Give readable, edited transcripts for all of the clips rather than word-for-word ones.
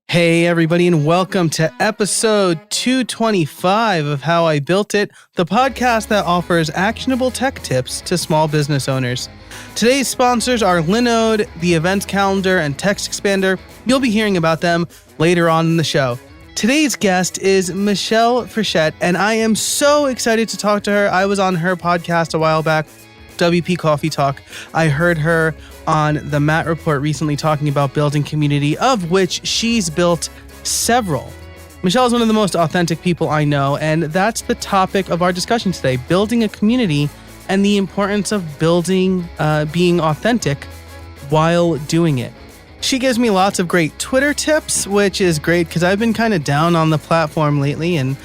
Hey everybody, and welcome to episode 225 of How I Built It, the podcast that offers actionable tech tips to small business owners. Today's sponsors are Linode, the events calendar, and text expander. You'll be hearing about them later on in the show. Today's guest is Michelle Frechette, and I am so excited to talk to her. I was on her podcast a while back, WP Coffee Talk. I heard her on the Matt Report recently talking about building community, of which she's built several. Michelle is one of the most authentic people I know, and that's the topic of our discussion today, building a community and the importance of being authentic while doing it. She gives me lots of great Twitter tips, which is great because I've been kind of down on the platform lately, and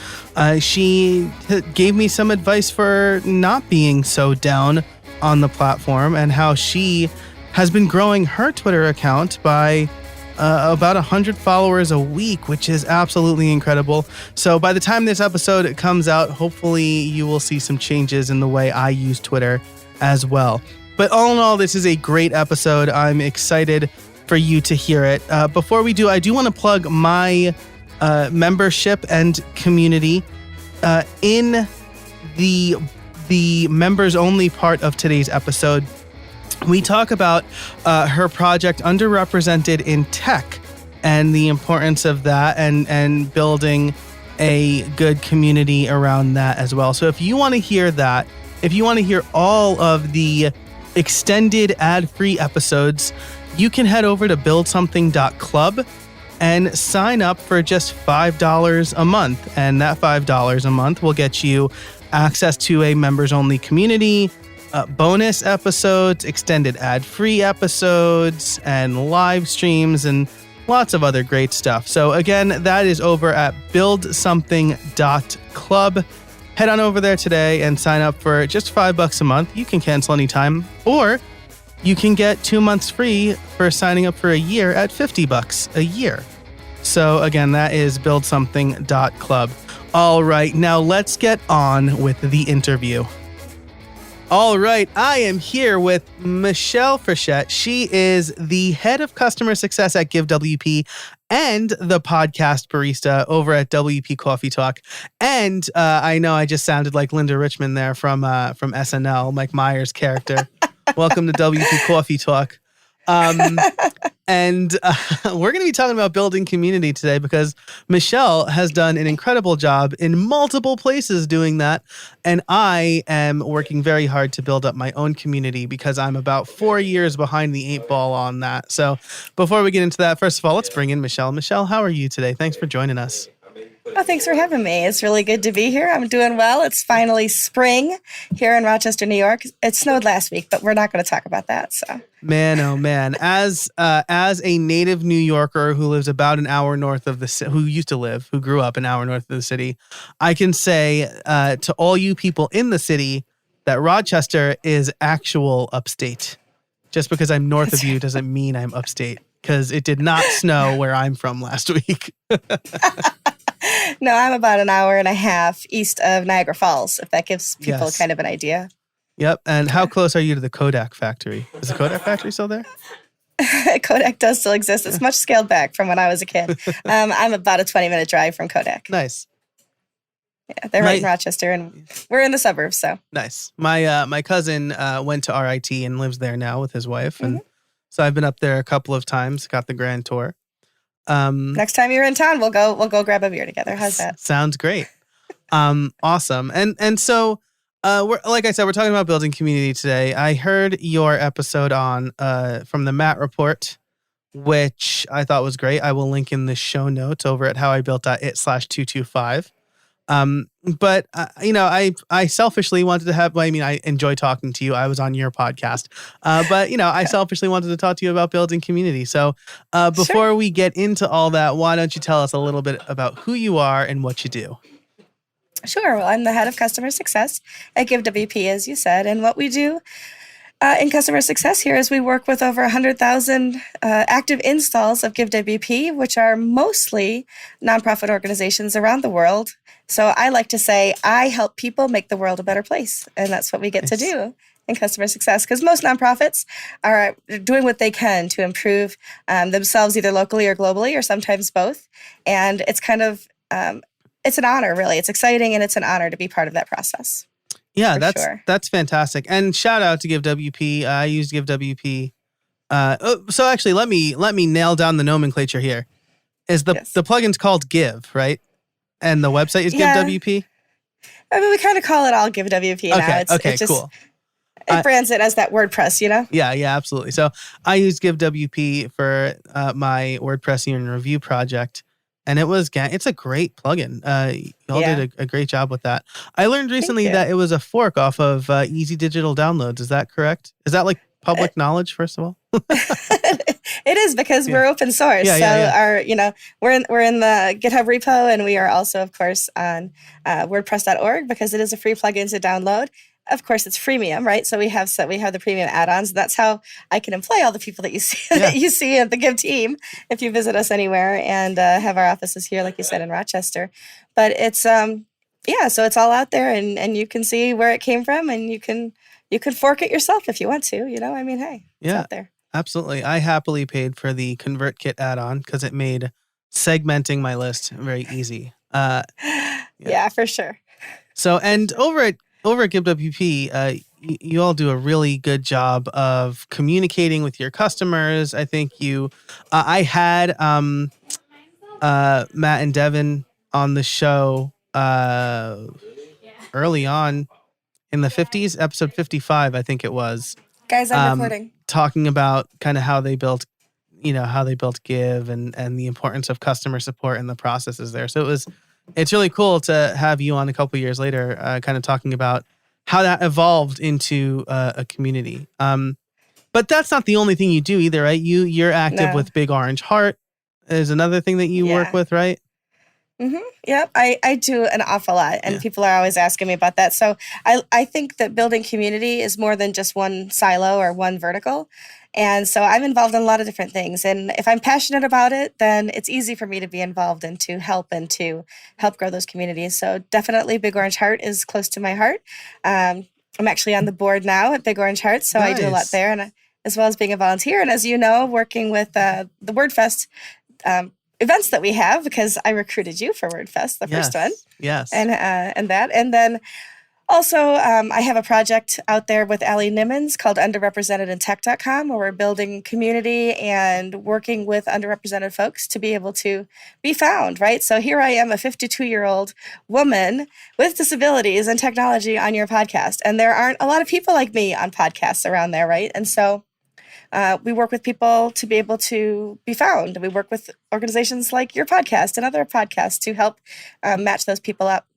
she gave me some advice for not being so down on the platform and how she has been growing her Twitter account by about 100 followers a week, which is absolutely incredible. So by the time this episode comes out, hopefully you will see some changes in the way I use Twitter as well. But all in all, this is a great episode. I'm excited for you to hear it. Before we do, I do want to plug my membership and community in the members only part of today's episode. We talk about her project Underrepresented in Tech and the importance of that and building a good community around that as well. So if you want to hear that, if you want to hear all of the extended ad-free episodes, you can head over to buildsomething.club and sign up for just $5 a month. And that $5 a month will get you access to a members-only community, bonus episodes, extended ad-free episodes, and live streams, and lots of other great stuff. So again, that is over at buildsomething.club. Head on over there today and sign up for just $5 a month. You can cancel anytime, or you can get 2 months free for signing up for a year at $50 a year. So again, that is buildsomething.club. All right, now let's get on with the interview. All right, I am here with Michelle Frechette. She is the head of customer success at GiveWP and the podcast barista over at WP Coffee Talk. And I know I just sounded like Linda Richmond there from SNL, Mike Myers' character. Welcome to WP Coffee Talk. And we're going to be talking about building community today because Michelle has done an incredible job in multiple places doing that. And I am working very hard to build up my own community because I'm about 4 years behind the 8 ball on that. So before we get into that, first of all, let's bring in Michelle. Michelle, how are you today? Thanks for joining us. Oh, thanks for having me. It's really good to be here. I'm doing well. It's finally spring here in Rochester, New York. It snowed last week, but we're not going to talk about that. So, man, oh man, as a native New Yorker who lives about an hour north of who grew up an hour north of the city, I can say to all you people in the city that Rochester is actual upstate. Just because I'm north of you doesn't mean I'm upstate, because it did not snow where I'm from last week. No, I'm about an hour and a half east of Niagara Falls, if that gives people kind of an idea. Yep. And how close are you to the Kodak factory? Is the Kodak factory still there? Kodak does still exist. It's much scaled back from when I was a kid. I'm about a 20-minute drive from Kodak. Nice. Yeah, they're right in Rochester, and we're in the suburbs, so. Nice. My cousin went to RIT and lives there now with his wife, and so I've been up there a couple of times, got the grand tour. Next time you're in town, we'll go grab a beer together. How's that? Sounds great. Awesome. And so, like I said, we're talking about building community today. I heard your episode on, from the Matt Report, which I thought was great. I will link in the show notes over at howibuilt.it/225. But I selfishly wanted to have, I enjoy talking to you. I was on your podcast. But I selfishly wanted to talk to you about building community. So, before we get into all that, why don't you tell us a little bit about who you are and what you do? Sure. Well, I'm the head of customer success at GiveWP, as you said, and what we do in customer success here is we work with over 100,000 active installs of GiveWP, which are mostly nonprofit organizations around the world. So I like to say I help people make the world a better place, and that's what we get to do in customer success, because most nonprofits are doing what they can to improve themselves either locally or globally, or sometimes both. And it's kind of, it's an honor, really. It's exciting and it's an honor to be part of that process. Yeah, Sure. that's fantastic. And shout out to GiveWP. I use GiveWP. So actually, let me nail down the nomenclature here. Is the plugin's called Give, right? And the website is GiveWP? I mean, we kind of call it all GiveWP now. It's just, cool. It brands it as that WordPress, Yeah, absolutely. So I use GiveWP for my WordPress year in review project, and it's a great plugin. Y'all did a great job with that. I learned recently that it was a fork off of Easy Digital Downloads. Is that correct? Is that like public knowledge, first of all? It is, because we're open source. Our, we're in the GitHub repo, and we are also, of course, on WordPress.org, because it is a free plugin to download. Of course, it's freemium, right? So we have the premium add-ons. That's how I can employ all the people that you see that you see at the Give team if you visit us anywhere, and have our offices here, like you said, in Rochester. But it's so it's all out there, and you can see where it came from, and you can fork it yourself if you want to. I mean, hey, it's out there. Absolutely. I happily paid for the ConvertKit add-on because it made segmenting my list very easy. Yeah, for sure. So, and over at GiveWP, you all do a really good job of communicating with your customers. I think I had Matt and Devin on the show early on in the 50s, episode 55, I think it was. Guys, I'm recording. Talking about kind of how they built Give and the importance of customer support and the processes there. So it's really cool to have you on a couple years later, kind of talking about how that evolved into a community. But that's not the only thing you do either, right? You're active with Big Orange Heart is another thing that you work with, right? Mm-hmm. Yep, I do an awful lot, and people are always asking me about that. So I think that building community is more than just one silo or one vertical. And so I'm involved in a lot of different things. And if I'm passionate about it, then it's easy for me to be involved and to help grow those communities. So definitely Big Orange Heart is close to my heart. I'm actually on the board now at Big Orange Heart, so nice. I do a lot there, and as well as being a volunteer. And as you know, working with the WordFest events that we have, because I recruited you for WordFest, the first one. Yes. And that. And then also, I have a project out there with Allie Nimmons called underrepresentedintech.com, where we're building community and working with underrepresented folks to be able to be found, right? So here I am, a 52-year-old woman with disabilities and technology on your podcast. And there aren't a lot of people like me on podcasts around there, right? And so we work with people to be able to be found. We work with organizations like your podcast and other podcasts to help match those people up.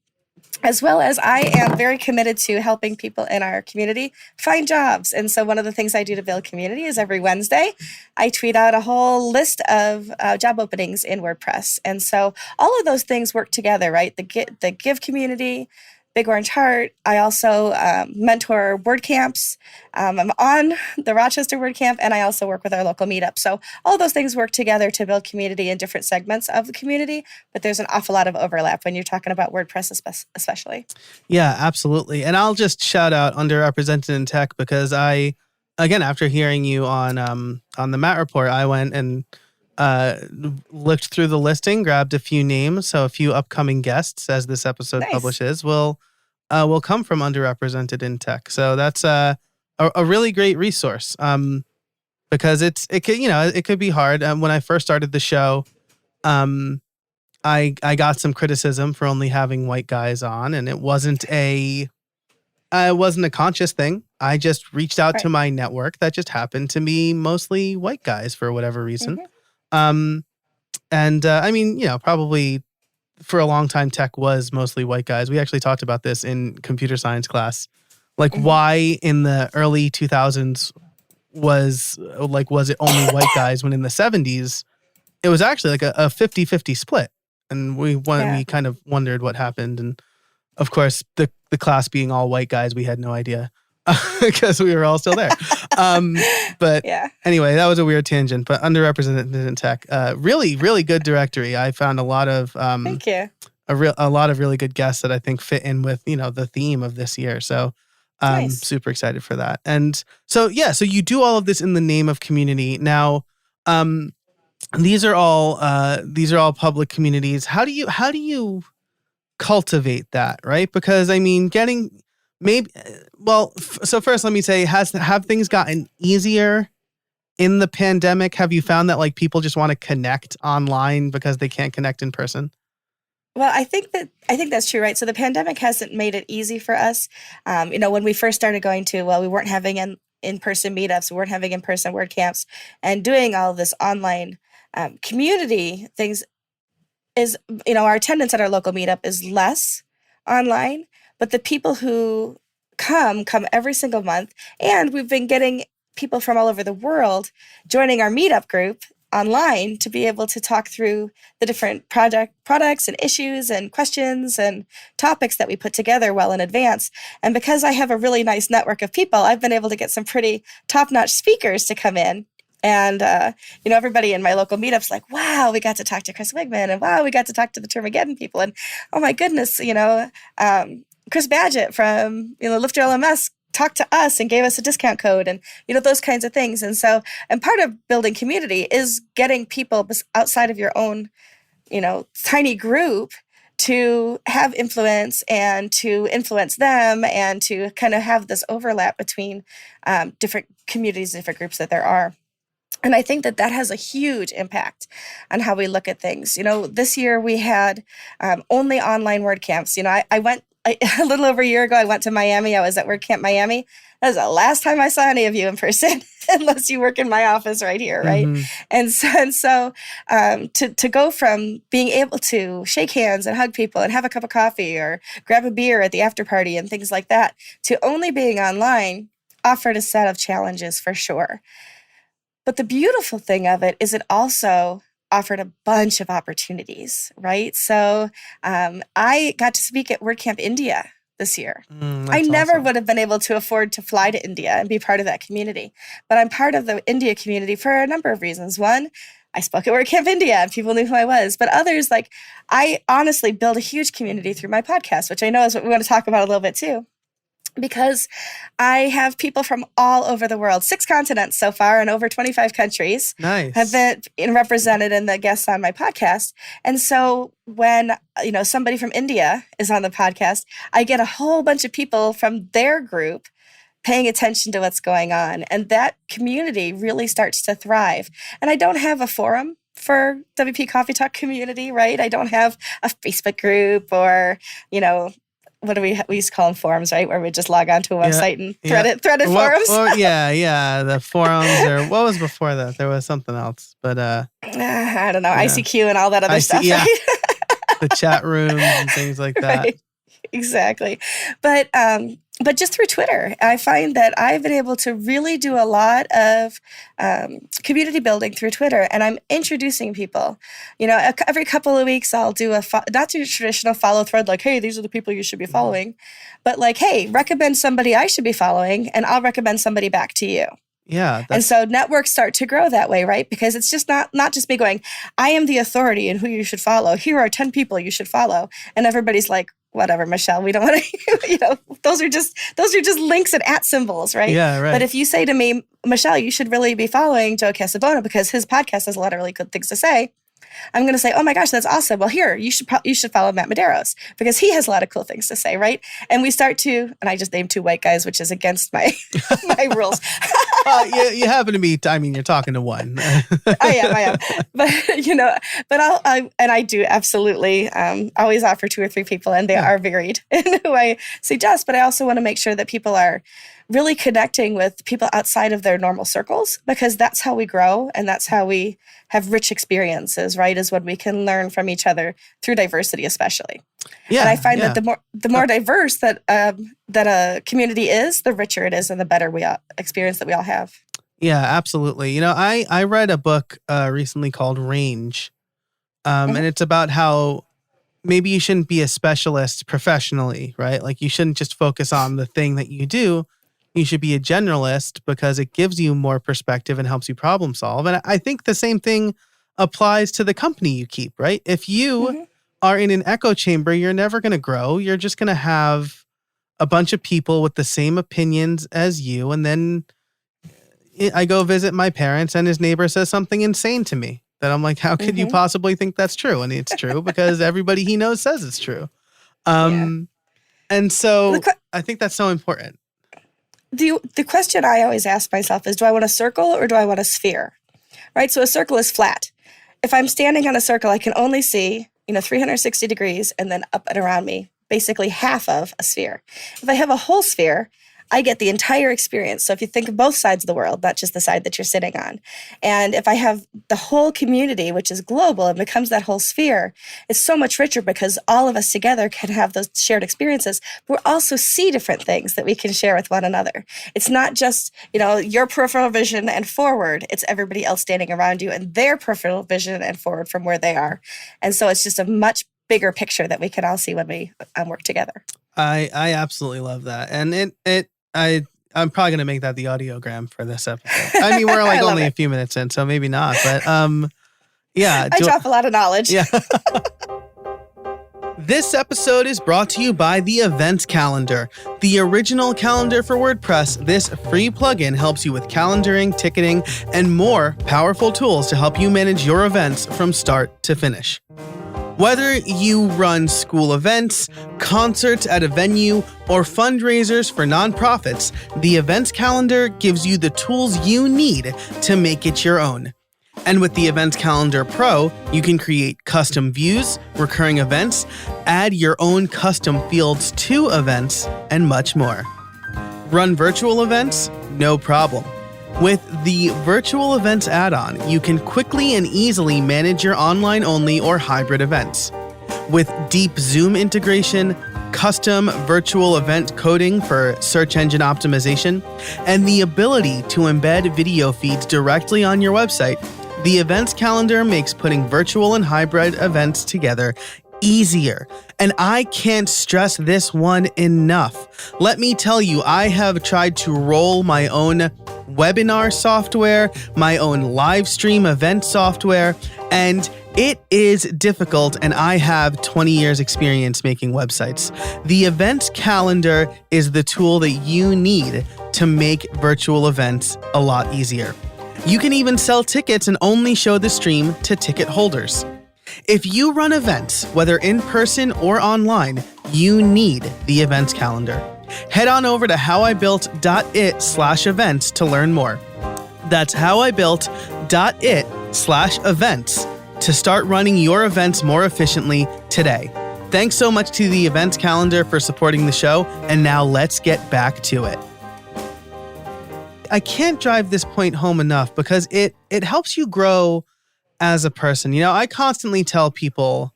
As well as I am very committed to helping people in our community find jobs. And so one of the things I do to build community is every Wednesday, I tweet out a whole list of job openings in WordPress. And so all of those things work together, right? The Give community, Big Orange Heart. I also mentor WordCamps. I'm on the Rochester WordCamp, and I also work with our local meetup. So all those things work together to build community in different segments of the community, but there's an awful lot of overlap when you're talking about WordPress especially. Yeah, absolutely. And I'll just shout out Underrepresented in Tech, because after hearing you on the Matt Report, I went and looked through the listing, grabbed a few names, so a few upcoming guests as this episode publishes will come from Underrepresented in Tech. So that's a really great resource, because it could be hard. When I first started the show, I got some criticism for only having white guys on, and it wasn't a conscious thing. I just reached out to my network that just happened to be mostly white guys for whatever reason. Mm-hmm. I mean, probably for a long time, tech was mostly white guys. We actually talked about this in computer science class, like why in the early 2000s was it only white guys, when in the 70s it was actually like a 50-50 split, and we kind of wondered what happened. And of course, the class being all white guys, we had no idea. Because we were all still there. But anyway, that was a weird tangent. But Underrepresented in Tech, really, really good directory. I found a lot of thank you. A lot of really good guests that I think fit in with the theme of this year. So Nice. Super excited for that. And so, so you do all of this in the name of community. Now, these are all public communities. How do you cultivate that, right? Because I mean, so first let me say, have things gotten easier in the pandemic? Have you found that like people just want to connect online because they can't connect in person? Well, I think that's true, right? So the pandemic hasn't made it easy for us. When we first started going to, we weren't having in-person meetups, we weren't having in-person word camps, and doing all this online community things is, our attendance at our local meetup is less online, but the people who come every single month, and we've been getting people from all over the world joining our meetup group online to be able to talk through the different products and issues and questions and topics that we put together well in advance. And because I have a really nice network of people, I've been able to get some pretty top-notch speakers to come in. And, everybody in my local meetups like, wow, we got to talk to Chris Wigman, and wow, we got to talk to the Termageddon people. And oh my goodness, Chris Badgett from, Lift Your LMS talked to us and gave us a discount code, and, those kinds of things. And so, and part of building community is getting people outside of your own, tiny group to have influence and to influence them and to kind of have this overlap between different communities, different groups that there are. And I think that has a huge impact on how we look at things. This year we had only online word camps. I went a little over a year ago. I went to Miami. I was at WordCamp Miami. That was the last time I saw any of you in person, unless you work in my office right here, right? Mm-hmm. And so to go from being able to shake hands and hug people and have a cup of coffee or grab a beer at the after party and things like that, to only being online offered a set of challenges for sure. But the beautiful thing of it is it also offered a bunch of opportunities, right? So I got to speak at WordCamp India this year. I never awesome. would have been able to afford to fly to India and be part of that community. But I'm part of the India community for a number of reasons. One, I spoke at WordCamp India and people knew who I was. But others, like I honestly built a huge community through my podcast, which I know is what we want to talk about a little bit too. Because I have people from all over the world, 6 continents so far, and over 25 countries have been represented in the guests on my podcast. And so when somebody from India is on the podcast, I get a whole bunch of people from their group paying attention to what's going on. And that community really starts to thrive. And I don't have a forum for WP Coffee Talk community, right? I don't have a Facebook group or, what do we used to call them, forums, right? Where we just log on to a website and threaded forums. The forums, or what was before that? There was something else, but I don't know, ICQ and all that other stuff. Yeah. Right? The chat rooms and things like that. Right. Exactly. But just through Twitter, I find that I've been able to really do a lot of community building through Twitter, and I'm introducing people. Every couple of weeks I'll do not do a traditional follow thread like, hey, these are the people you should be following, but like, hey, recommend somebody I should be following, and I'll recommend somebody back to you. Yeah. And so networks start to grow that way, right? Because it's just not just me going, I am the authority in who you should follow. Here are 10 people you should follow. And everybody's like, whatever, Michelle, we don't want to, those are just links and @ symbols, right? Yeah, right. But if you say to me, Michelle, you should really be following Joe Casabona because his podcast has a lot of really good things to say, I'm going to say, oh my gosh, that's awesome. Well, here, you should follow Matt Medeiros because he has a lot of cool things to say, right? And we start to, and I just named 2 white guys, which is against my rules. You happen to be, you're talking to one. I am. But I do absolutely always offer 2 or 3 people, and they are varied in who I suggest. But I also want to make sure that people are really connecting with people outside of their normal circles, because that's how we grow and that's how we have rich experiences, right? Is when we can learn from each other through diversity, especially. Yeah, and I find that the more diverse that a community is, the richer it is and the better experience that we all have. Yeah, absolutely. I read a book recently called Range, and it's about how maybe you shouldn't be a specialist professionally, right? Like you shouldn't just focus on the thing that you do. You should be a generalist because it gives you more perspective and helps you problem solve. And I think the same thing applies to the company you keep, right? If you are in an echo chamber, you're never going to grow. You're just going to have a bunch of people with the same opinions as you. And then I go visit my parents and his neighbor says something insane to me that I'm like, how could you possibly think that's true? And it's true because everybody he knows says it's true. And so I think that's so important. The question I always ask myself is, do I want a circle or do I want a sphere? Right? So a circle is flat. If I'm standing on a circle, I can only see, 360 degrees and then up and around me, basically half of a sphere. If I have a whole sphere, I get the entire experience. So if you think of both sides of the world, not just the side that you're sitting on. And if I have the whole community, which is global and becomes that whole sphere, it's so much richer because all of us together can have those shared experiences. But we also see different things that we can share with one another. It's not just, your peripheral vision and forward. It's everybody else standing around you and their peripheral vision and forward from where they are. And so it's just a much bigger picture that we can all see when we work together. I absolutely love that. And I'm probably going to make that the audiogram for this episode. I mean, we're like only a few minutes in, so maybe not. But yeah. I drop a lot of knowledge. Yeah. This episode is brought to you by the Events Calendar, the original calendar for WordPress. This free plugin helps you with calendaring, ticketing, and more powerful tools to help you manage your events from start to finish. Whether you run school events, concerts at a venue, or fundraisers for nonprofits, the Events Calendar gives you the tools you need to make it your own. And with the Events Calendar Pro, you can create custom views, recurring events, add your own custom fields to events, and much more. Run virtual events? No problem. With the Virtual Events add-on, you can quickly and easily manage your online-only or hybrid events. With deep Zoom integration, custom virtual event coding for search engine optimization, and the ability to embed video feeds directly on your website, the Events Calendar makes putting virtual and hybrid events together easier. And I can't stress this one enough. Let me tell you, I have tried to roll my own webinar software, my own live stream event software, and it is difficult, and I have 20 years experience making websites. The Events Calendar is the tool that you need to make virtual events a lot easier. You can even sell tickets and only show the stream to ticket holders. If you run events, whether in person or online, you need the Events Calendar. Head on over to howibuilt.it/events to learn more. That's howibuilt.it/events to start running your events more efficiently today. Thanks so much to the Events Calendar for supporting the show, and now let's get back to it. I can't drive this point home enough because it helps you grow as a person. I constantly tell people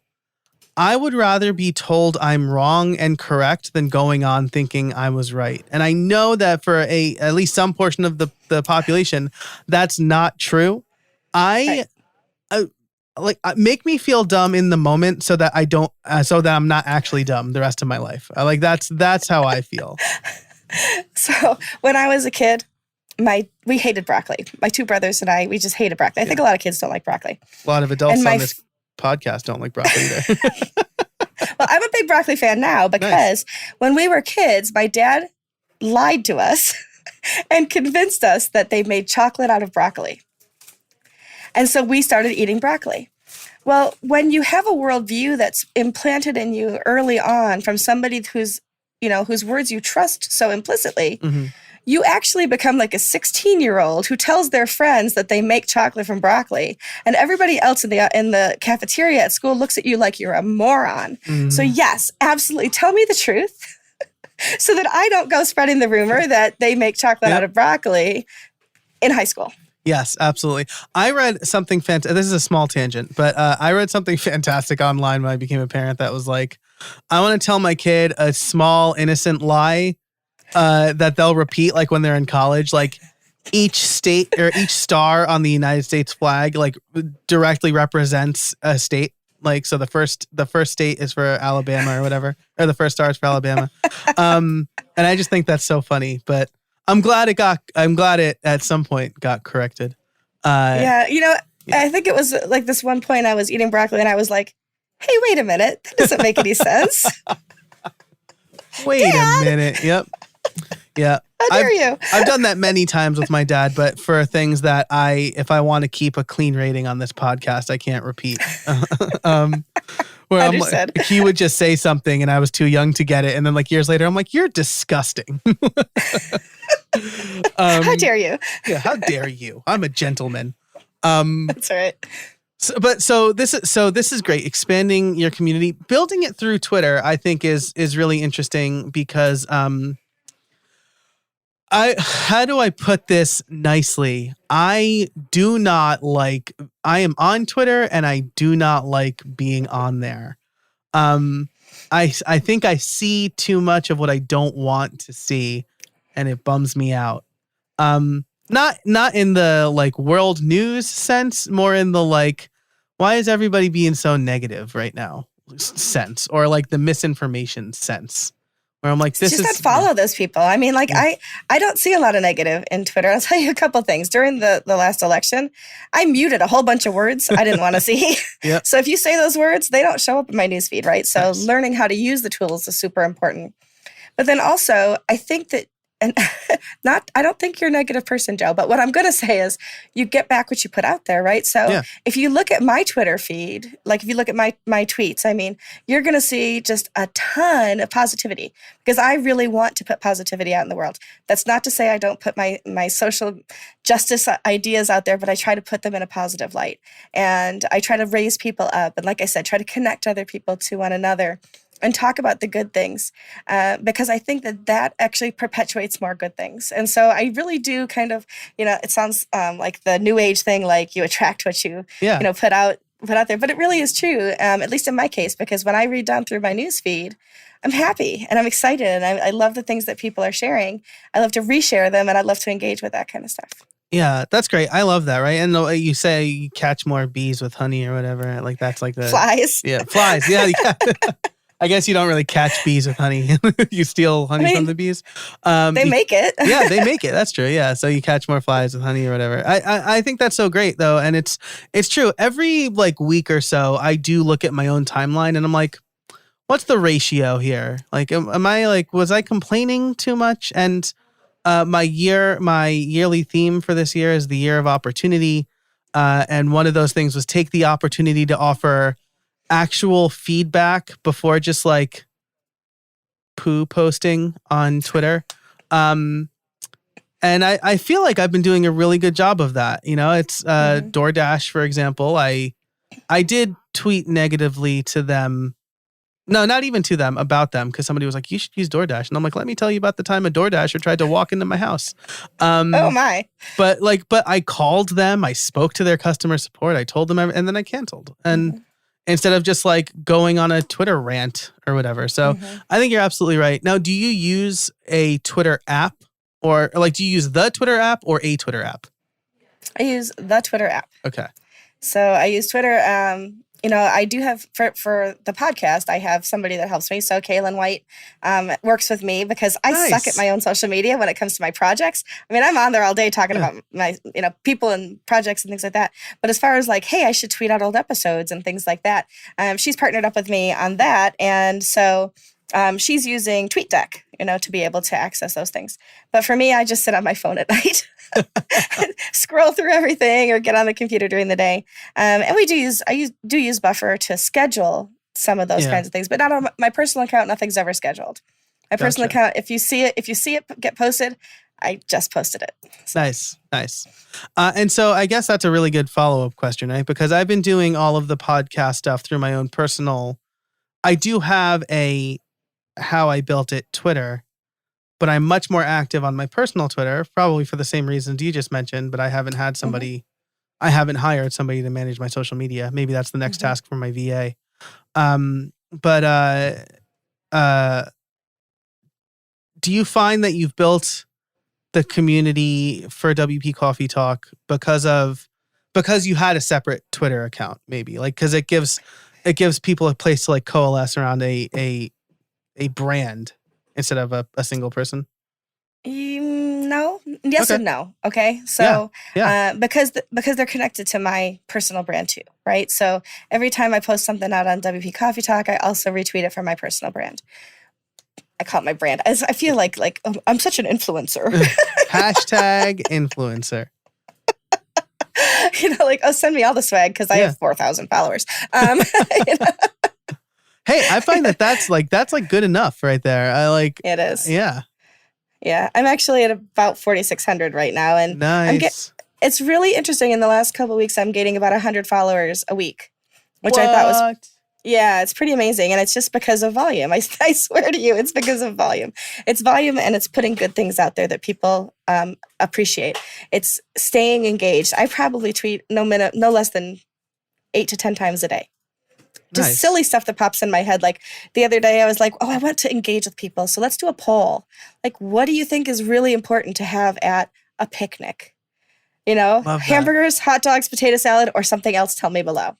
I would rather be told I'm wrong and correct than going on thinking I was right. And I know that for at least some portion of the population, that's not true. Make me feel dumb in the moment so that I'm not actually dumb the rest of my life. That's how I feel. So when I was a kid, we hated broccoli. My two brothers and I, we just hated broccoli. I think a lot of kids don't like broccoli. A lot of adults on this podcast don't like broccoli either. Well, I'm a big broccoli fan now because when we were kids, my dad lied to us and convinced us that they made chocolate out of broccoli. And so we started eating broccoli. Well, when you have a worldview that's implanted in you early on from somebody whose words you trust so implicitly, you actually become like a 16-year-old who tells their friends that they make chocolate from broccoli, and everybody else in the cafeteria at school looks at you like you're a moron. So yes, absolutely, tell me the truth so that I don't go spreading the rumor that they make chocolate out of broccoli in high school. Yes, absolutely. I read something fantastic. This is a small tangent, but I read something fantastic online when I became a parent that was like, I want to tell my kid a small, innocent lie that they'll repeat like when they're in college. Like each state or each star on the United States flag like directly represents a state. Like, so the first state is for Alabama or whatever, or the first star is for Alabama. And I just think that's so funny, but I'm glad it at some point got corrected. I think it was like this one point I was eating broccoli and I was like, hey, wait a minute. That doesn't make any sense. Wait a minute. Yep. Yeah. How dare you? I've done that many times with my dad, but for things that if I want to keep a clean rating on this podcast, I can't repeat. Where Understood. he would just say something and I was too young to get it. And then like years later, I'm like, you're disgusting. How dare you? Yeah. How dare you? I'm a gentleman. That's right. So this is great. Expanding your community, building it through Twitter, I think is really interesting because, how do I put this nicely? I am on Twitter and I do not like being on there. I think I see too much of what I don't want to see and it bums me out. Not in the like world news sense, more in the like, why is everybody being so negative right now sense, or like the misinformation sense? Where I'm like, this just is not follow those people. I mean, like I don't see a lot of negative in Twitter. I'll tell you a couple things. During the last election, I muted a whole bunch of words I didn't want to see. Yep. So if you say those words, they don't show up in my newsfeed, right? So Nice. Learning how to use the tools is super important. But then also, I think that, and I don't think you're a negative person, Joe, but what I'm going to say is you get back what you put out there, right? So if you look at my Twitter feed, like if you look at my tweets, I mean, you're going to see just a ton of positivity because I really want to put positivity out in the world. That's not to say I don't put my social justice ideas out there, but I try to put them in a positive light. And I try to raise people up. And like I said, try to connect other people to one another and talk about the good things, because I think that actually perpetuates more good things. And so I really do kind of, it sounds like the new age thing, like you attract what you, put out there. But it really is true, at least in my case, because when I read down through my news feed, I'm happy and I'm excited and I love the things that people are sharing. I love to reshare them and I love to engage with that kind of stuff. Yeah, that's great. I love that, right? And you say you catch more bees with honey or whatever. Like that's like the flies. Yeah, flies. Yeah. I guess you don't really catch bees with honey. You steal honey from the bees. They make it. Yeah, they make it. That's true. Yeah. So you catch more flies with honey or whatever. I think that's so great though. And it's true. Every like week or so, I do look at my own timeline and I'm like, what's the ratio here? Like, am I like, was I complaining too much? And my yearly theme for this year is the year of opportunity. And one of those things was take the opportunity to offer actual feedback before just like poo posting on Twitter. And I feel like I've been doing a really good job of that. It's DoorDash, for example. I did tweet negatively to them. No, not even to them, about them, because somebody was like, you should use DoorDash. And I'm like, let me tell you about the time a DoorDasher tried to walk into my house. Oh my. But I called them, I spoke to their customer support, I told them, and then I canceled. And instead of just like going on a Twitter rant or whatever. So I think you're absolutely right. Now, do you use a Twitter app or like, do you use the Twitter app or a Twitter app? I use the Twitter app. Okay. So I use Twitter. I do have, for the podcast, I have somebody that helps me. So Kaylin White works with me because I suck at my own social media when it comes to my projects. I mean, I'm on there all day talking about my, people and projects and things like that. But as far as like, hey, I should tweet out old episodes and things like that, she's partnered up with me on that. And so she's using TweetDeck, to be able to access those things. But for me, I just sit on my phone at night. Scroll through everything or get on the computer during the day. And I do use Buffer to schedule some of those kinds of things, but not on my personal account. Nothing's ever scheduled. My personal account, if you see it get posted, I just posted it. So. Nice. And so I guess that's a really good follow-up question, right? Because I've been doing all of the podcast stuff through my own personal. I do have a How I Built It Twitter, but I'm much more active on my personal Twitter, probably for the same reasons you just mentioned, but I haven't had somebody, I haven't hired somebody to manage my social media. Maybe that's the next task for my VA. Do you find that you've built the community for WP Coffee Talk because you had a separate Twitter account, maybe? Like, because it gives people a place to like coalesce around a brand instead of a single person? No. Yes and no. Okay. So because they're connected to my personal brand too, right? So every time I post something out on WP Coffee Talk, I also retweet it for my personal brand. I call it my brand. I feel like I'm such an influencer. Hashtag influencer. Like, oh, send me all the swag because I have 4,000 followers. You know? Hey, I find that's good enough right there. I like it is. Yeah. Yeah. I'm actually at about 4,600 right now. And nice. It's really interesting. In the last couple of weeks, I'm gaining about 100 followers a week, which I thought was, it's pretty amazing. And it's just because of volume. I swear to you, it's because of volume. It's volume, and it's putting good things out there that people appreciate. It's staying engaged. I probably tweet no less than 8 to 10 times a day. Just silly stuff that pops in my head. Like the other day I was like, I want to engage with people. So let's do a poll. Like, what do you think is really important to have at a picnic? Hamburgers, hot dogs, potato salad, or something else, tell me below.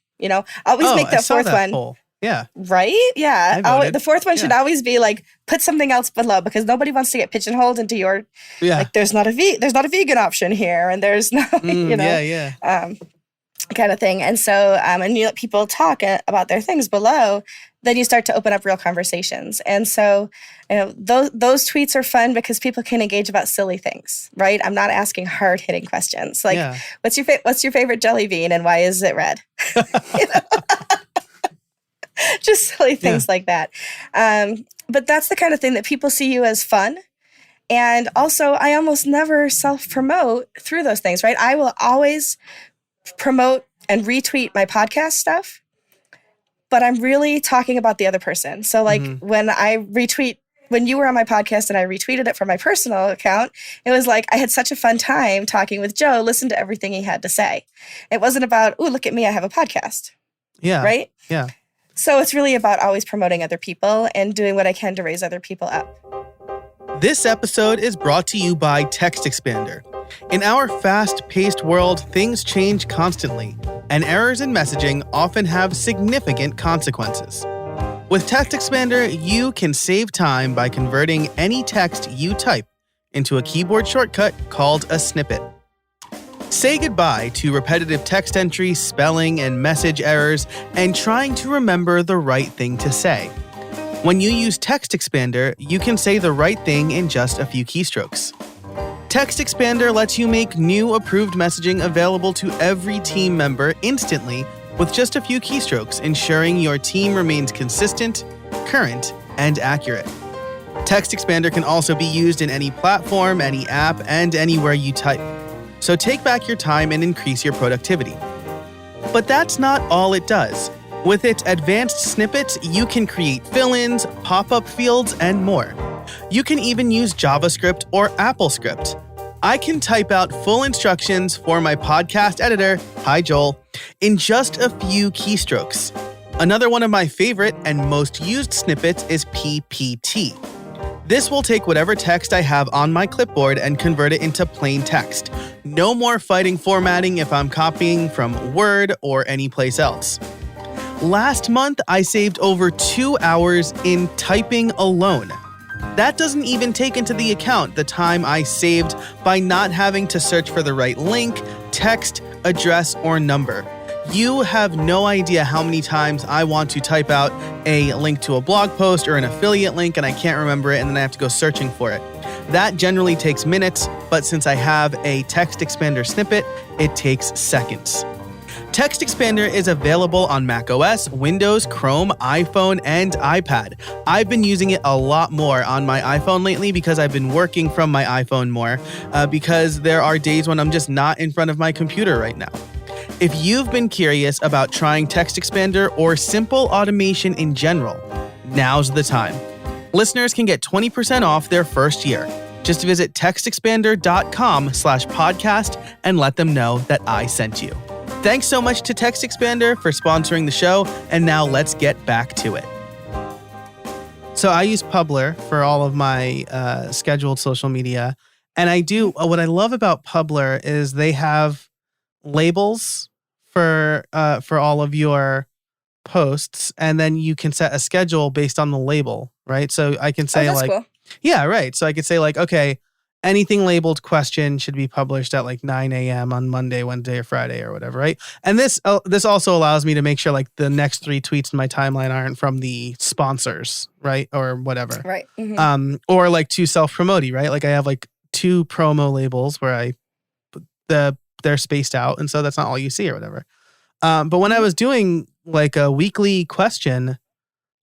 Always make that fourth one. Poll. Yeah. Right? Yeah. The fourth one should always be like, put something else below, because nobody wants to get pigeonholed into your, like, there's not a vegan option here. And there's no, kind of thing. And so, and you let people talk about their things below, then you start to open up real conversations. And so, those tweets are fun because people can engage about silly things, right? I'm not asking hard hitting questions. Like, what's your favorite jelly bean and why is it red? Just silly things like that. But that's the kind of thing that people see you as fun. And also, I almost never self-promote through those things, right? I will always promote and retweet my podcast stuff, but I'm really talking about the other person. So like when you were on my podcast and I retweeted it from my personal account, it was like, I had such a fun time talking with Joe, listen to everything he had to say. It wasn't about, oh, look at me, I have a podcast. Yeah. Right? Yeah. So it's really about always promoting other people and doing what I can to raise other people up. This episode is brought to you by Text Expander. In our fast-paced world, things change constantly, and errors in messaging often have significant consequences. With Text Expander, you can save time by converting any text you type into a keyboard shortcut called a snippet. Say goodbye to repetitive text entry, spelling, and message errors, and trying to remember the right thing to say. When you use Text Expander, you can say the right thing in just a few keystrokes. Text Expander lets you make new approved messaging available to every team member instantly with just a few keystrokes, ensuring your team remains consistent, current, and accurate. Text Expander can also be used in any platform, any app, and anywhere you type. So take back your time and increase your productivity. But that's not all it does. With its advanced snippets, you can create fill-ins, pop-up fields, and more. You can even use JavaScript or AppleScript. I can type out full instructions for my podcast editor, hi Joel, in just a few keystrokes. Another one of my favorite and most used snippets is PPT. This will take whatever text I have on my clipboard and convert it into plain text. No more fighting formatting if I'm copying from Word or any place else. Last month, I saved over 2 hours in typing alone. That doesn't even take into the account the time I saved by not having to search for the right link, text, address, or number. You have no idea how many times I want to type out a link to a blog post or an affiliate link and I can't remember it and then I have to go searching for it. That generally takes minutes, but since I have a Text Expander snippet, it takes seconds. Text Expander is available on macOS, Windows, Chrome, iPhone, and iPad. I've been using it a lot more on my iPhone lately because I've been working from my iPhone more because there are days when I'm just not in front of my computer right now. If you've been curious about trying Text Expander or simple automation in general, now's the time. Listeners can get 20% off their first year. Just visit textexpander.com/podcast and let them know that I sent you. Thanks so much to Text Expander for sponsoring the show, and now let's get back to it. So I use Publer for all of my scheduled social media, and what I love about Publer is they have labels for all of your posts, and then you can set a schedule based on the label, right? So I can say cool. Yeah, right. So I could say okay, anything labeled question should be published at like 9 a.m. on Monday, Wednesday, or Friday or whatever, right? And this also allows me to make sure like the next 3 tweets in my timeline aren't from the sponsors, right? Or whatever. Right. Mm-hmm. Or like too self-promoty, right? Like I have like 2 promo labels where they're spaced out, and so that's not all you see or whatever. But when I was doing like a weekly question,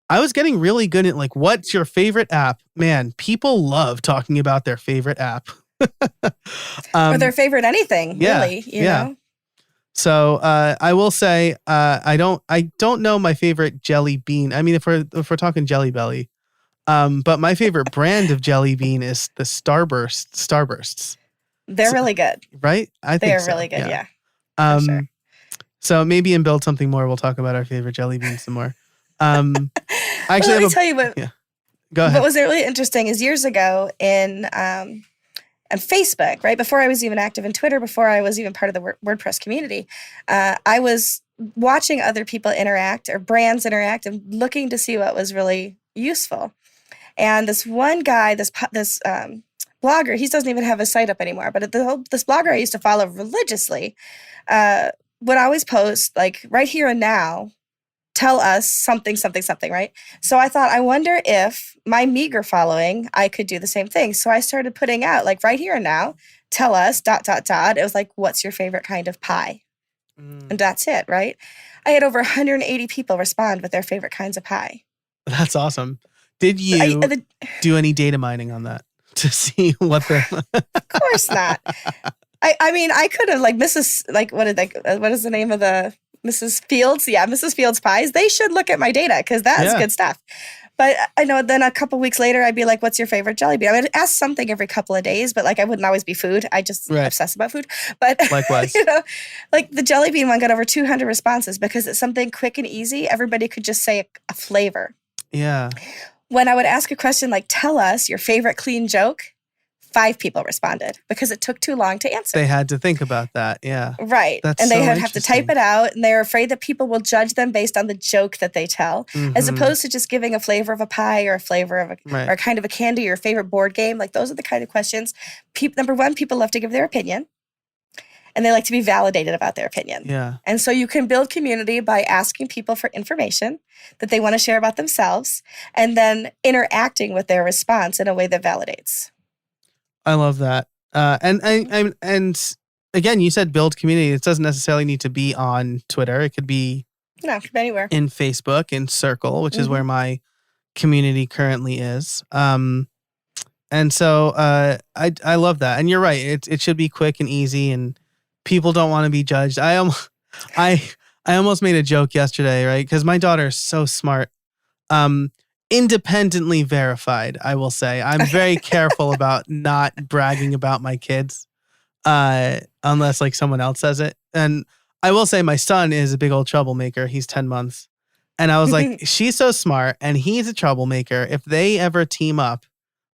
I was getting really good at like, what's your favorite app? Man, people love talking about their favorite app. Or their favorite anything, really, you know? So I will say I don't know my favorite jelly bean. I mean, if we're talking Jelly Belly, but my favorite brand of jelly bean is the Starbursts. They're really good. Right? I think they're so. really good, yeah. For sure. So maybe in Build Something More, we'll talk about our favorite jelly beans some more. Actually, let me tell you what. Yeah. Go ahead. What was really interesting is years ago on Facebook, right before I was even active in Twitter, before I was even part of the WordPress community, I was watching other people interact or brands interact and looking to see what was really useful. And this one guy, this blogger, he doesn't even have a site up anymore, but this blogger I used to follow religiously would always post like right here and now, tell us something, right? So I thought, I wonder if my meager following, I could do the same thing. So I started putting out like right here and now, tell us ... It was like, what's your favorite kind of pie? And that's it, right? I had over 180 people respond with their favorite kinds of pie. That's awesome. Did you do any data mining on that to see what the... Of course not. I mean, I could have like Mrs. like what is the name of the Mrs. Fields? Yeah, Mrs. Fields pies. They should look at my data because that's good stuff. But I know then a couple weeks later, I'd be like, what's your favorite jelly bean? I would ask something every couple of days, but like I wouldn't always be food. I just obsess about food. But likewise, like the jelly bean one got over 200 responses because it's something quick and easy. Everybody could just say a flavor. Yeah. When I would ask a question like, tell us your favorite clean joke, 5 people responded because it took too long to answer. They had to think about that. Yeah. Right. And they have to type it out, and they're afraid that people will judge them based on the joke that they tell, as opposed to just giving a flavor of a pie or a flavor of or a kind of a candy or a favorite board game. Like those are the kind of questions. Number one, people love to give their opinion, and they like to be validated about their opinion. Yeah. And so you can build community by asking people for information that they want to share about themselves, and then interacting with their response in a way that validates. I love that. And again, you said build community. It doesn't necessarily need to be on Twitter. It could be anywhere. In Facebook, in Circle, which is where my community currently is. And so I love that. And you're right. It should be quick and easy, and people don't want to be judged. I almost made a joke yesterday, right? Because my daughter is so smart. Independently verified, I will say. I'm very careful about not bragging about my kids unless like someone else says it. And I will say my son is a big old troublemaker. He's 10 months. And I was like, she's so smart and he's a troublemaker. If they ever team up,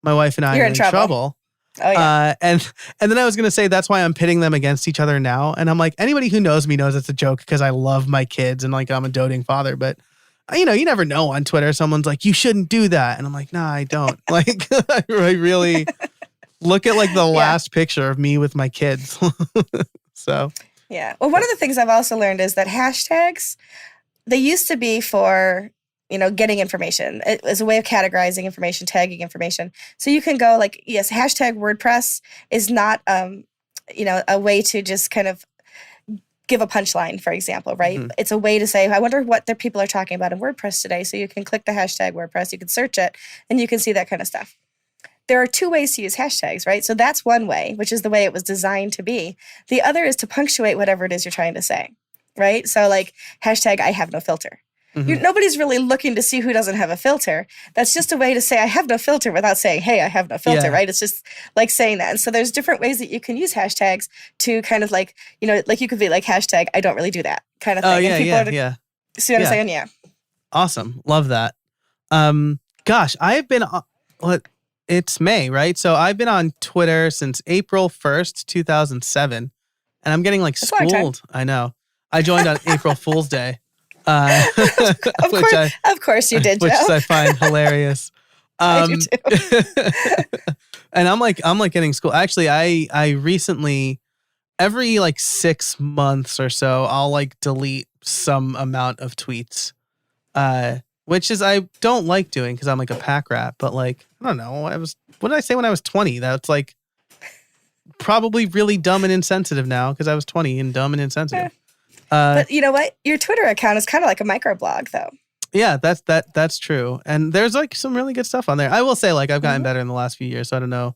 my wife and I are in trouble. Oh, yeah. And then I was going to say, that's why I'm pitting them against each other now. And I'm like, anybody who knows me knows it's a joke because I love my kids and like I'm a doting father. But you never know on Twitter. Someone's like, you shouldn't do that. And I'm like, nah, I don't. Like, I really look at like the last picture of me with my kids. So. Yeah. Well, one of the things I've also learned is that hashtags, they used to be for, getting information. It was a way of categorizing information, tagging information. So you can go like, yes, hashtag WordPress is not, a way to just kind of give a punchline, for example, right? Mm-hmm. It's a way to say, I wonder what the people are talking about in WordPress today. So you can click the hashtag WordPress, you can search it, and you can see that kind of stuff. There are 2 ways to use hashtags, right? So that's one way, which is the way it was designed to be. The other is to punctuate whatever it is you're trying to say, right? So like hashtag I have no filter. Mm-hmm. Nobody's really looking to see who doesn't have a filter. That's just a way to say I have no filter without saying, hey, I have no filter, right? It's just like saying that. And so there's different ways that you can use hashtags to kind of like, like you could be like hashtag I don't really do that kind of thing. Oh, yeah. See what I'm saying? Yeah. Awesome. Love that. Gosh, I've been, it's May, right? So I've been on Twitter since April 1st, 2007. And I'm getting like schooled. I know. I joined on April Fool's Day. Of course you did, Joe. Which I find hilarious. I do too. And I'm like getting school. Actually, I recently, every like 6 months or so, I'll like delete some amount of tweets. Which is, I don't like doing because I'm like a pack rat, but like, I don't know. What did I say when I was 20? That's like probably really dumb and insensitive now because I was 20 and dumb and insensitive. But you know what? Your Twitter account is kind of like a microblog though. Yeah, that's true. And there's like some really good stuff on there. I will say, like, I've gotten better in the last few years, so I don't know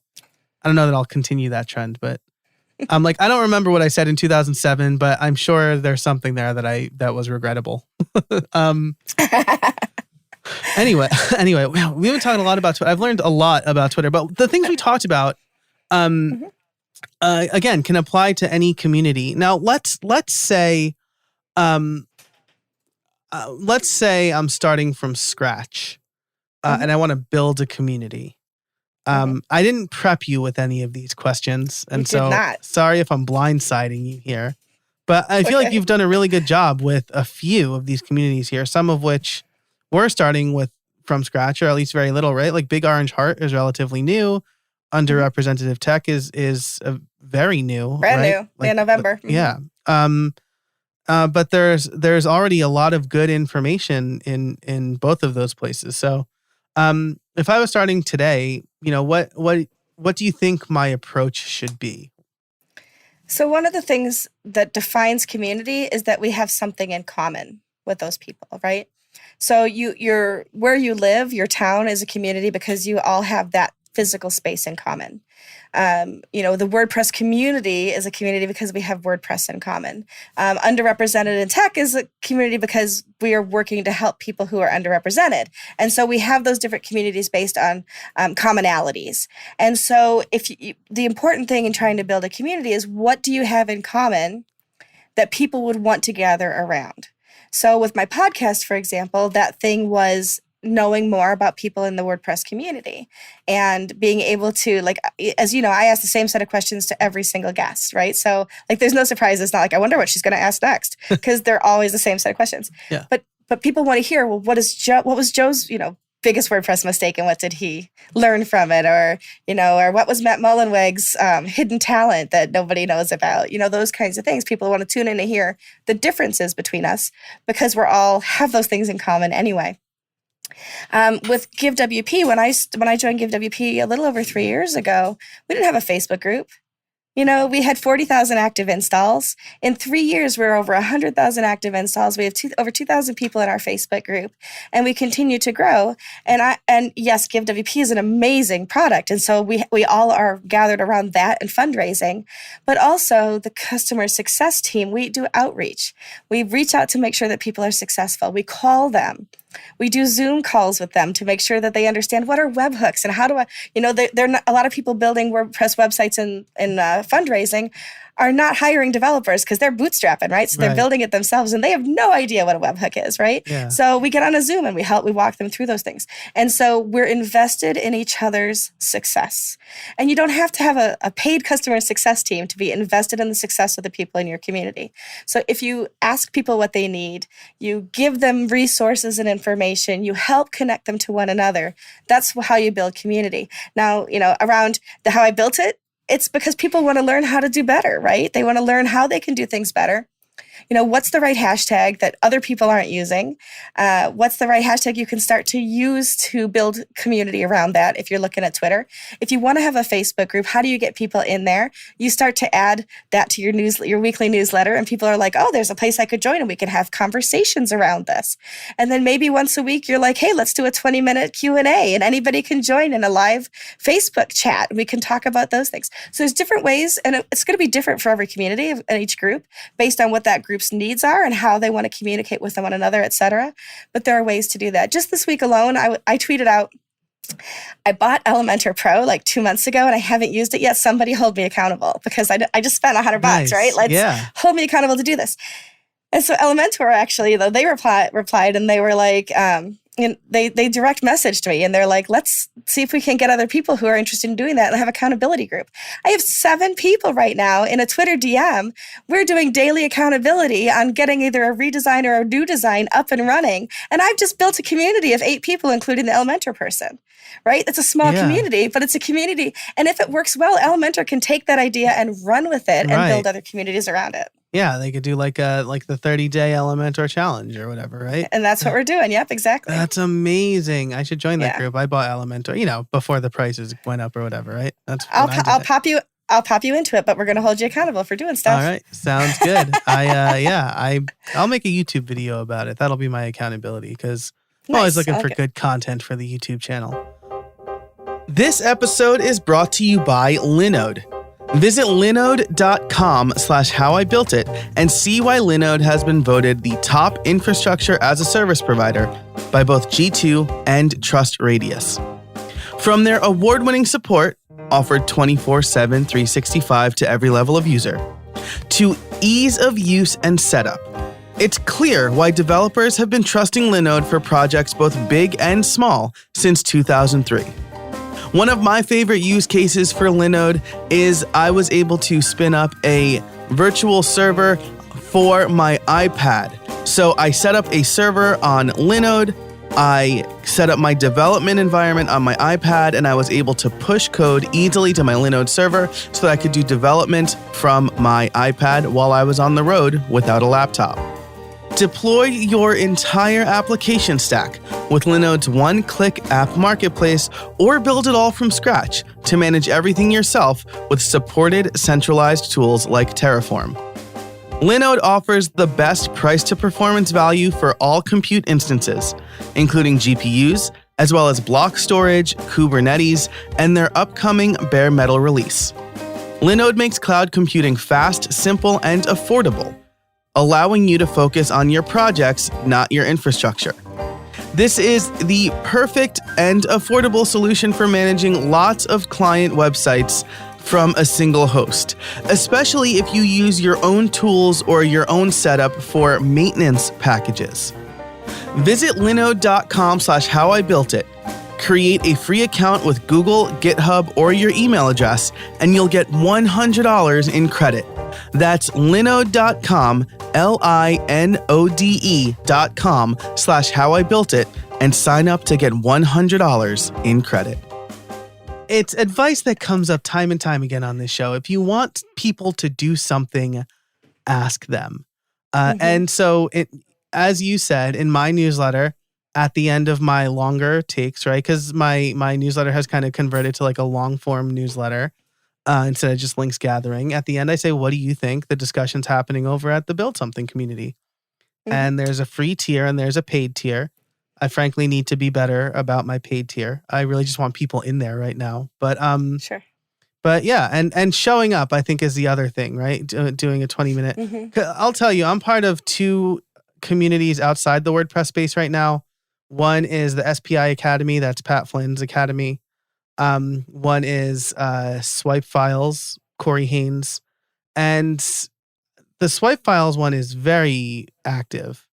that I'll continue that trend, but I'm like, I don't remember what I said in 2007, but I'm sure there's something there that was regrettable. Anyway, we've been talking a lot about Twitter. I've learned a lot about Twitter, but the things we talked about, again, can apply to any community. Now, let's say I'm starting from scratch, and I want to build a community. I didn't prep you with any of these questions, and so sorry if I'm blindsiding you here. But I feel like you've done a really good job with a few of these communities here, some of which we're starting with from scratch, or at least very little, right? Like Big Orange Heart is relatively new. Underrepresented Tech is very new. Brand right? new. Like, November. Yeah. But there's already a lot of good information in both of those places. So if I was starting today, what do you think my approach should be? So one of the things that defines community is that we have something in common with those people, right? So you're where you live, your town is a community because you all have that physical space in common. The WordPress community is a community because we have WordPress in common. Underrepresented in Tech is a community because we are working to help people who are underrepresented. And so we have those different communities based on commonalities. And so the important thing in trying to build a community is, what do you have in common that people would want to gather around? So with my podcast, for example, that thing was knowing more about people in the WordPress community and being able to, like, as you know, I ask the same set of questions to every single guest, right? So like, there's no surprise. It's not like, I wonder what she's going to ask next, because they're always the same set of questions. Yeah. But people want to hear, well, what was Joe's, biggest WordPress mistake and what did he learn from it? Or what was Matt Mullenweg's hidden talent that nobody knows about? Those kinds of things. People want to tune in to hear the differences between us because we're all have those things in common anyway. With GiveWP, when I joined GiveWP a little over 3 years ago, we didn't have a Facebook group. We had 40,000 active installs. In 3 years, we're over 100,000 active installs. We have over 2,000 people in our Facebook group, and we continue to grow. And yes, GiveWP is an amazing product, and so we all are gathered around that and fundraising. But also the customer success team, we do outreach. We reach out to make sure that people are successful. We call them. We do Zoom calls with them to make sure that they understand what are webhooks and how do they're not, a lot of people building WordPress websites in fundraising are not hiring developers because they're bootstrapping, right? So they're building it themselves and they have no idea what a webhook is, right? Yeah. So we get on a Zoom and we walk them through those things. And so we're invested in each other's success. And you don't have to have a paid customer success team to be invested in the success of the people in your community. So if you ask people what they need, you give them resources and information, you help connect them to one another, that's how you build community. Now, around how I built it, it's because people want to learn how to do better, right? They want to learn how they can do things better. What's the right hashtag that other people aren't using? What's the right hashtag you can start to use to build community around that if you're looking at Twitter? If you want to have a Facebook group, how do you get people in there? You start to add that to your weekly newsletter, and people are like, oh, there's a place I could join and we can have conversations around this. And then maybe once a week, you're like, hey, let's do a 20-minute Q&A, and anybody can join in a live Facebook chat. We can talk about those things. So there's different ways, and it's going to be different for every community and each group based on what that group's needs are and how they want to communicate with one another, etc. But there are ways to do that. Just this week alone, I tweeted out, I bought Elementor Pro like 2 months ago and I haven't used it yet. Somebody hold me accountable because I just spent $100, right? Let's hold me accountable to do this. And so Elementor actually, though, they replied and they were like, they direct messaged me and they're like, let's see if we can get other people who are interested in doing that and have accountability group. I have 7 people right now in a Twitter DM. We're doing daily accountability on getting either a redesign or a new design up and running. And I've just built a community of 8 people, including the Elementor person, right? It's a small community, but it's a community. And if it works well, Elementor can take that idea and run with it and build other communities around it. Yeah, they could do like the 30-day Elementor challenge or whatever, right? And that's what we're doing. Yep, exactly. That's amazing. I should join that group. I bought Elementor, before the prices went up or whatever, right? That's I'll pop you into it, but we're going to hold you accountable for doing stuff. All right, sounds good. I'll make a YouTube video about it. That'll be my accountability because I'm always looking for good content for the YouTube channel. This episode is brought to you by Linode. Visit linode.com/howibuiltit and see why Linode has been voted the top infrastructure as a service provider by both G2 and TrustRadius. From their award-winning support, offered 24/7, 365 to every level of user, to ease of use and setup, it's clear why developers have been trusting Linode for projects both big and small since 2003. One of my favorite use cases for Linode is I was able to spin up a virtual server for my iPad. So I set up a server on Linode, I set up my development environment on my iPad, and I was able to push code easily to my Linode server so that I could do development from my iPad while I was on the road without a laptop. Deploy your entire application stack with Linode's one-click app marketplace or build it all from scratch to manage everything yourself with supported centralized tools like Terraform. Linode offers the best price-to-performance value for all compute instances, including GPUs, as well as block storage, Kubernetes, and their upcoming bare metal release. Linode makes cloud computing fast, simple, and affordable, allowing you to focus on your projects, not your infrastructure. This is the perfect and affordable solution for managing lots of client websites from a single host, especially if you use your own tools or your own setup for maintenance packages. Visit linode.com/howibuiltit. Create a free account with Google, GitHub, or your email address, and you'll get $100 in credit. That's linode.com, linode.com/howibuiltit, and sign up to get $100 in credit. It's advice that comes up time and time again on this show. If you want people to do something, ask them. And so, as you said in my newsletter, at the end of my longer takes, right? Because my newsletter has kind of converted to like a long form newsletter instead of just links gathering. At the end, I say, what do you think the discussion's happening over at the Build Something community? And there's a free tier and there's a paid tier. I frankly need to be better about my paid tier. I really just want people in there right now. But sure. But yeah, and showing up, I think, is the other thing, right? Doing a 20-minute. I'll tell you, I'm part of 2 communities outside the WordPress space right now. One is the SPI Academy, that's Pat Flynn's academy. One is Swipe Files, Corey Haynes. And the Swipe Files one is very active.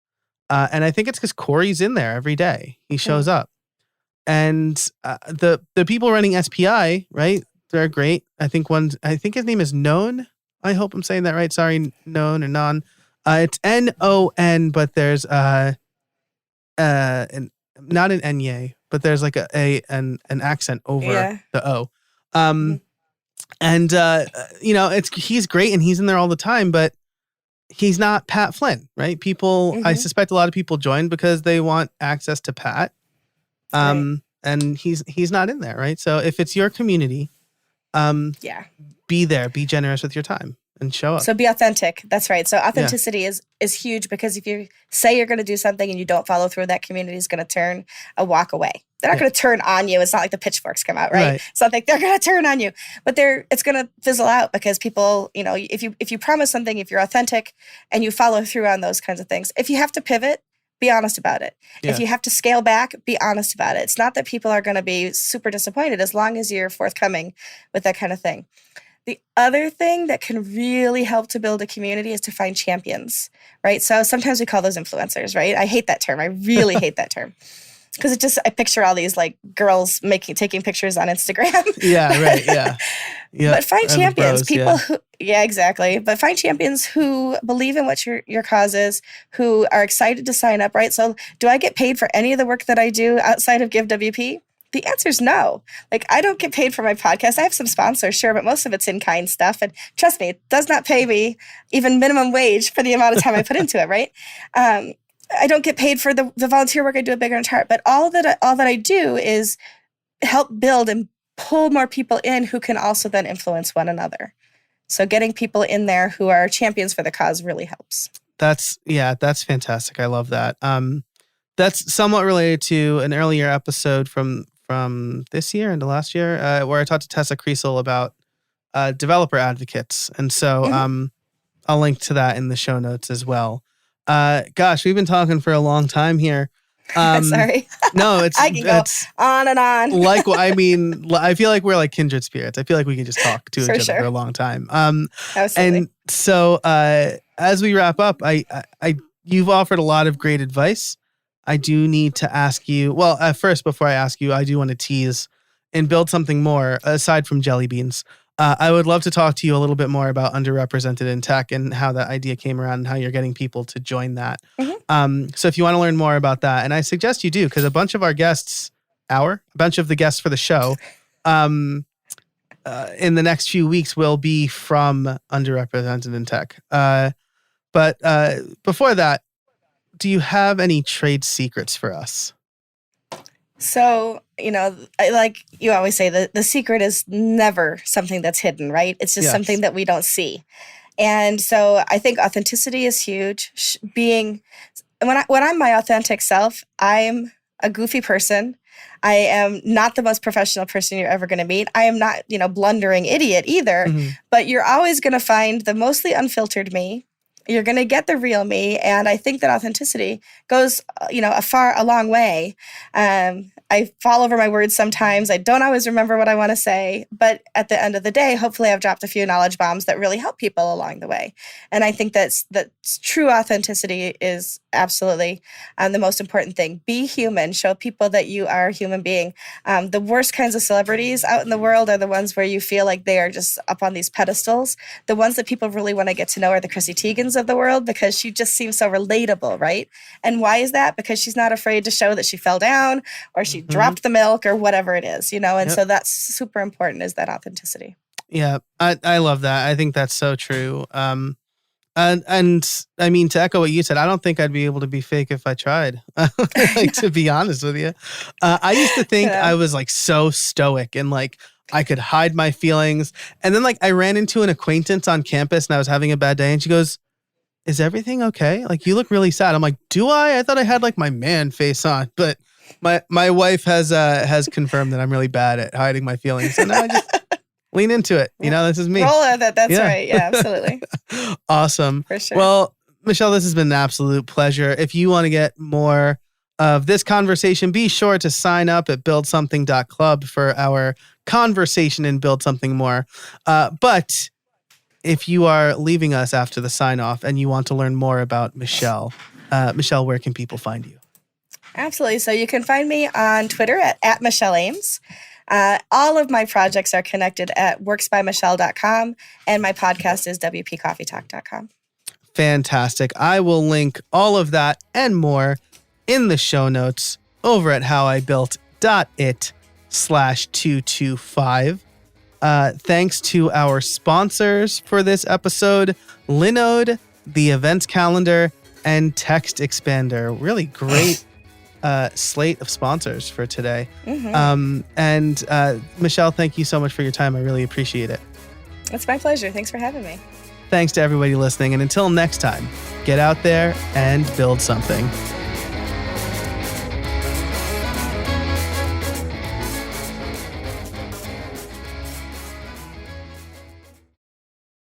And I think it's because Corey's in there every day. He shows up. And the people running SPI, right? They're great. I think his name is Known. I hope I'm saying that right. Sorry, Known or Non. It's N-O-N, but there's not an N-Y, but there's like an accent over the O. And he's great and he's in there all the time, but he's not Pat Flynn, right? People, I suspect a lot of people join because they want access to Pat. And he's not in there, right? So if it's your community, be there, be generous with your time and show up. So be authentic. That's right. So authenticity is huge, because if you say you're going to do something and you don't follow through, that community is going to turn a walk away. They're not going to turn on you. It's not like the pitchforks come out, right? It's not like they're going to turn on you, but it's going to fizzle out, because people, if you promise something, if you're authentic and you follow through on those kinds of things, if you have to pivot, be honest about it. If you have to scale back, be honest about it. It's not that people are going to be super disappointed as long as you're forthcoming with that kind of thing. The other thing that can really help to build a community is to find champions, right? So sometimes we call those influencers, right? I hate that term. I really hate that term. because I picture all these like girls taking pictures on Instagram. Yeah, right. Yeah. Yeah. But find champions, people yeah. who, yeah, exactly. But find champions who believe in what your cause is, who are excited to sign up, right? So do I get paid for any of the work that I do outside of Give WP? The answer is no. Like, I don't get paid for my podcast. I have some sponsors, sure, but most of it's in-kind stuff. And trust me, it does not pay me even minimum wage for the amount of time I put into it, right? I don't get paid for the volunteer work I do at Bigger and Heart, but all that I do is help build and pull more people in who can also then influence one another. So getting people in there who are champions for the cause really helps. That's fantastic. I love that. That's somewhat related to an earlier episode from this year into last year, where I talked to Tessa Kriesel about developer advocates. And so I'll link to that in the show notes as well. Gosh, we've been talking for a long time here. Sorry. No, I can go on and on. I feel like we're like kindred spirits. I feel like we can just talk to each other for a long time. Absolutely. And so as we wrap up, you've offered a lot of great advice. I do need to ask you, well, first, before I ask you, I do want to tease and build something more aside from jelly beans. I would love to talk to you a little bit more about underrepresented in tech and how that idea came around and how you're getting people to join that. So if you want to learn more about that, and I suggest you do, because a bunch of the guests for the show in the next few weeks will be from underrepresented in tech. But before that, do you have any trade secrets for us? So, like you always say, the secret is never something that's hidden, right? It's just something that we don't see. And so I think authenticity is huge. When I'm my authentic self, I'm a goofy person. I am not the most professional person you're ever going to meet. I am not, blundering idiot either, but you're always going to find the mostly unfiltered me. You're going to get the real me. And I think that authenticity goes, a long way. I fall over my words sometimes. I don't always remember what I want to say. But at the end of the day, hopefully I've dropped a few knowledge bombs that really help people along the way. And I think that's true authenticity is absolutely the most important thing. Be human. Show people that you are a human being. The worst kinds of celebrities out in the world are the ones where you feel like they are just up on these pedestals. The ones that people really want to get to know are the Chrissy Teigens of the world, because she just seems so relatable, right? And why is that? Because she's not afraid to show that she fell down or she dropped the milk or whatever it is, and so that's super important, is that authenticity. Yeah, I love that. I think that's so true. And I mean, to echo what you said, I don't think I'd be able to be fake if I tried, to be honest with you. I used to think I was like so stoic and like I could hide my feelings. And then like I ran into an acquaintance on campus and I was having a bad day and she goes, "Is everything okay? Like, you look really sad." I'm like, "Do I? I thought I had like my man face on." But my wife has confirmed that I'm really bad at hiding my feelings. So now I just lean into it. This is me. Roll with it. That's right. Yeah, absolutely. Awesome. For sure. Well, Michelle, this has been an absolute pleasure. If you want to get more of this conversation, be sure to sign up at buildsomething.club for our conversation and Build Something More. But if you are leaving us after the sign off and you want to learn more about Michelle, where can people find you? Absolutely. So you can find me on Twitter at Michelle Ames. All of my projects are connected at worksbymichelle.com, and my podcast is wpcoffeetalk.com. Fantastic. I will link all of that and more in the show notes over at howibuilt.it/225. Thanks to our sponsors for this episode, Linode, the events calendar, and Text Expander. Really great slate of sponsors for today. And Michelle, thank you so much for your time. I really appreciate it. It's my pleasure. Thanks for having me. Thanks to everybody listening. And until next time, get out there and build something.